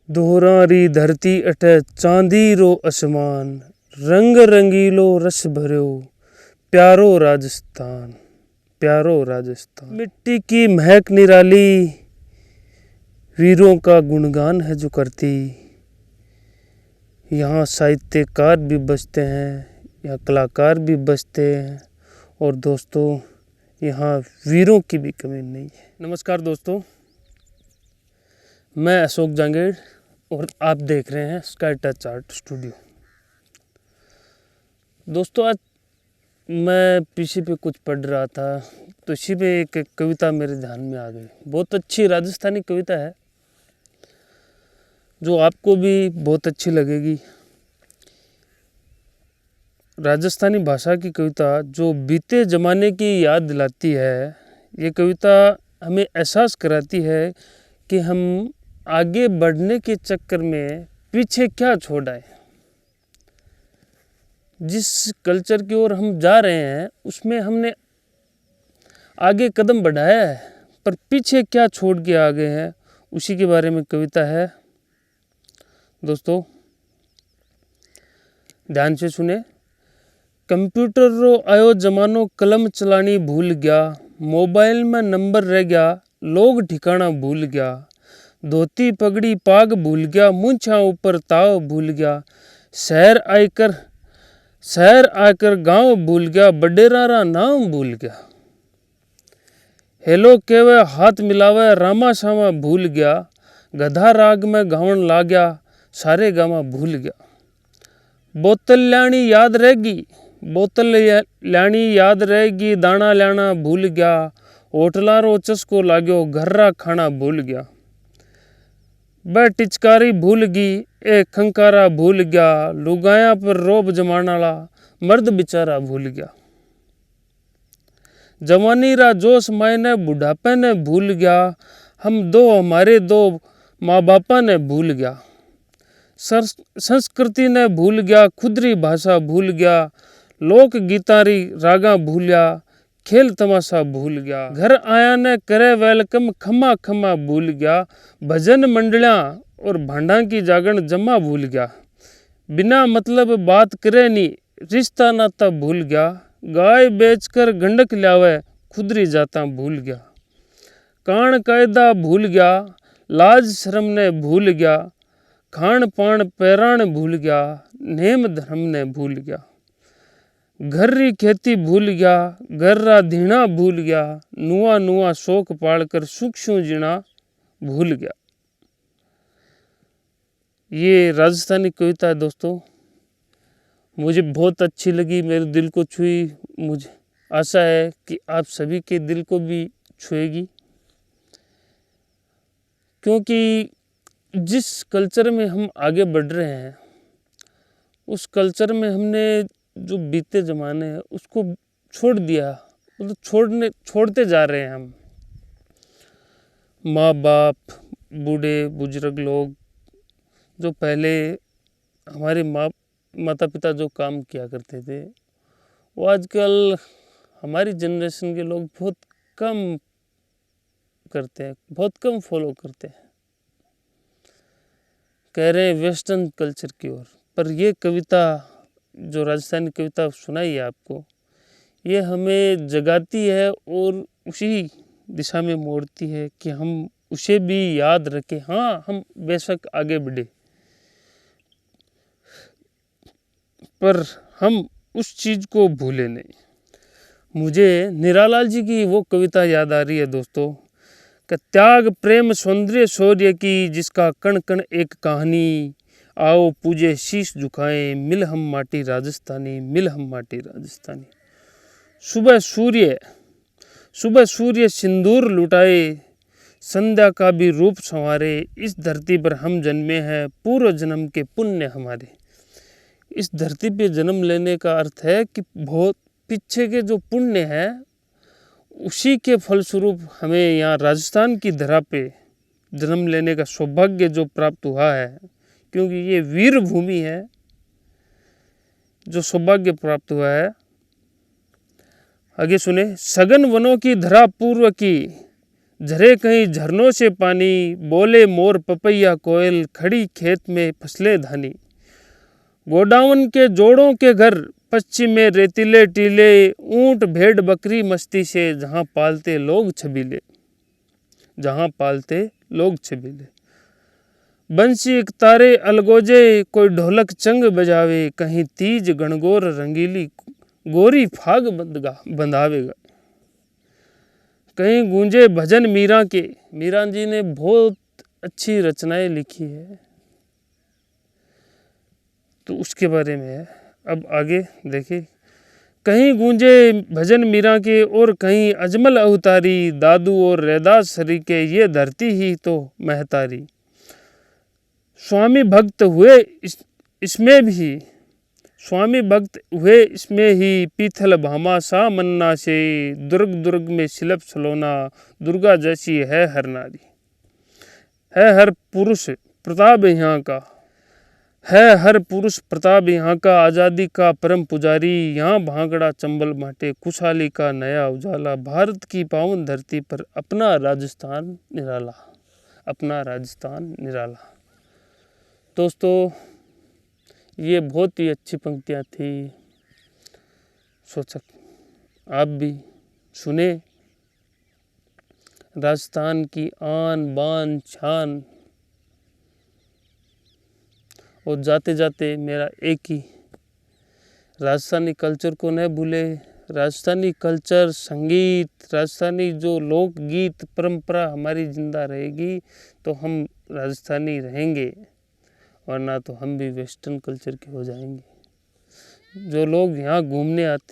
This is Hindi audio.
दोहरारी धरती अटे चांदी रो आसमान, रंग रंगीलो रस भर्यो प्यारो राजस्थान, प्यारो राजस्थान। मिट्टी की महक निराली, वीरों का गुणगान है जो करती। यहाँ साहित्यकार भी बसते हैं, यहाँ कलाकार भी बसते हैं और दोस्तों यहाँ वीरों की भी कमी नहीं है। नमस्कार दोस्तों, मैं अशोक जांगेड़ और आप देख रहे हैं स्काई टच आर्ट स्टूडियो। दोस्तों आज मैं पीछे पे कुछ पढ़ रहा था तो इसी पे एक कविता मेरे ध्यान में आ गई। बहुत अच्छी राजस्थानी कविता है जो आपको भी बहुत अच्छी लगेगी। राजस्थानी भाषा की कविता जो बीते ज़माने की याद दिलाती है। ये कविता हमें एहसास कराती है कि हम आगे बढ़ने के चक्कर में पीछे क्या छोड़ आए। जिस कल्चर की ओर हम जा रहे हैं उसमें हमने आगे कदम बढ़ाया है, पर पीछे क्या छोड़ के आ गए हैं उसी के बारे में कविता है। दोस्तों ध्यान से सुने। कंप्यूटर रो आयो जमानो, कलम चलानी भूल गया, मोबाइल में नंबर रह गया, लोग ठिकाना भूल गया, धोती पगड़ी पाग भूल गया, मूंछा ऊपर ताव भूल गया, शहर आकर गांव भूल गया, बडेरारा नाम भूल गया, हेलो केवे हाथ मिलावे, रामा सामा भूल गया, गधा राग में गावन ला गया, सारे गामा भूल गया, बोतल ल्याणी याद रहेगी, बोतल ल्याणी याद रहेगी, दाना ल्याना भूल गया, होटला रो चस्को लाग्यो, घर्रा खाना भूल गया, वह टिचकारी भूल गई, एक खंकारा भूल गया, लुगाया पर रोब जमाना ला, मर्द बेचारा भूल गया, जवानी रा जोश मायने बुढ़ापे ने भूल गया, हम दो हमारे दो माँ बापा ने भूल गया, संस्कृति ने भूल गया, खुदरी भाषा भूल गया, लोक गीतारी रागा भूलिया, खेल तमाशा भूल गया, घर आया ने करे वेलकम, खमा खमा भूल गया, भजन मंडलियां और भांडा की जागरण जमा भूल गया, बिना मतलब बात करे नी रिश्ता नाता भूल गया, गाय बेचकर गंडक लावे, खुदरी जाता भूल गया, कान कायदा भूल गया, लाज शर्म ने भूल गया, खान पान पैरान भूल गया, नेम धर्म ने भूल गया, घर री खेती भूल गया, घर रा धीना भूल गया, नुआ नुआ शौक पालकर सूक्ष्म जीना भूल गया। ये राजस्थानी कविता है दोस्तों, मुझे बहुत अच्छी लगी, मेरे दिल को छुई। मुझे आशा है कि आप सभी के दिल को भी छुएगी, क्योंकि जिस कल्चर में हम आगे बढ़ रहे हैं उस कल्चर में हमने जो बीते ज़माने हैं उसको छोड़ दिया, मतलब छोड़ते जा रहे हैं हम। माँ बाप, बूढ़े बुजुर्ग लोग जो पहले हमारे माता पिता जो काम किया करते थे वो आजकल हमारी जनरेशन के लोग बहुत कम करते हैं, बहुत कम फॉलो करते हैं, कह रहे हैं वेस्टर्न कल्चर की ओर। पर ये कविता जो राजस्थानी कविता सुनाई है आपको, ये हमें जगाती है और उसी दिशा में मोड़ती है कि हम उसे भी याद रखें। हाँ, हम बेशक आगे बढ़े, पर हम उस चीज़ को भूले नहीं। मुझे निरालाल जी की वो कविता याद आ रही है दोस्तों, कि त्याग प्रेम सौंदर्य शौर्य की, जिसका कण कण एक कहानी, आओ पूजे शीश झुकाएं, मिल हम माटी राजस्थानी, मिल हम माटी राजस्थानी। सुबह सूर्य सिंदूर लुटाए, संध्या का भी रूप संवारे, इस धरती पर हम जन्मे हैं, पूर्व जन्म के पुण्य हमारे। इस धरती पे जन्म लेने का अर्थ है कि बहुत पीछे के जो पुण्य है उसी के फलस्वरूप हमें यहाँ राजस्थान की धरा पे जन्म लेने का सौभाग्य जो प्राप्त हुआ है, क्योंकि ये वीर भूमि है, जो सौभाग्य प्राप्त हुआ है। आगे सुने। सघन वनों की धरा पूर्व की, झरे कहीं झरनों से पानी, बोले मोर पपैया कोयल, खड़ी खेत में फसलें धानी। गोडाउन के जोड़ों के घर, पश्चिम में रेतीले टीले, ऊंट भेड़ बकरी मस्ती से, जहाँ पालते लोग छबीले, जहाँ पालते लोग छबीले। बंसी एक तारे अलगोजे, कोई ढोलक चंग बजावे, कहीं तीज गणगौर रंगीली, गोरी फाग बंधावेगा। कहीं गूंजे भजन मीरा के, मीरा जी ने बहुत अच्छी रचनाएं लिखी है, तो उसके बारे में है। अब आगे देखिए, कहीं गूंजे भजन मीरा के और कहीं अजमल अवतारी, दादू और रैदास सरी के, ये धरती ही तो महतारी। स्वामी भक्त हुए इसमें भी, स्वामी भक्त हुए इसमें ही, पीथल भामा सा मन्ना से, दुर्ग दुर्ग में शिल्प सलोना, दुर्गा जैसी है हर नारी। है हर पुरुष प्रताप यहाँ का, है हर पुरुष प्रताप यहाँ का, आज़ादी का परम पुजारी, यहाँ भांगड़ा चंबल बांटे, खुशहाली का नया उजाला, भारत की पावन धरती पर अपना राजस्थान निराला, अपना राजस्थान निराला। दोस्तों, ये बहुत ही अच्छी पंक्तियाँ थी। सोचा आप भी सुने। राजस्थान की आन बान शान। और जाते जाते मेरा एक ही, राजस्थानी कल्चर को न भूले। राजस्थानी कल्चर, संगीत, राजस्थानी जो लोकगीत परंपरा हमारी जिंदा रहेगी तो हम राजस्थानी रहेंगे, वरना तो हम भी वेस्टर्न कल्चर के हो जाएंगे। जो लोग यहाँ घूमने आते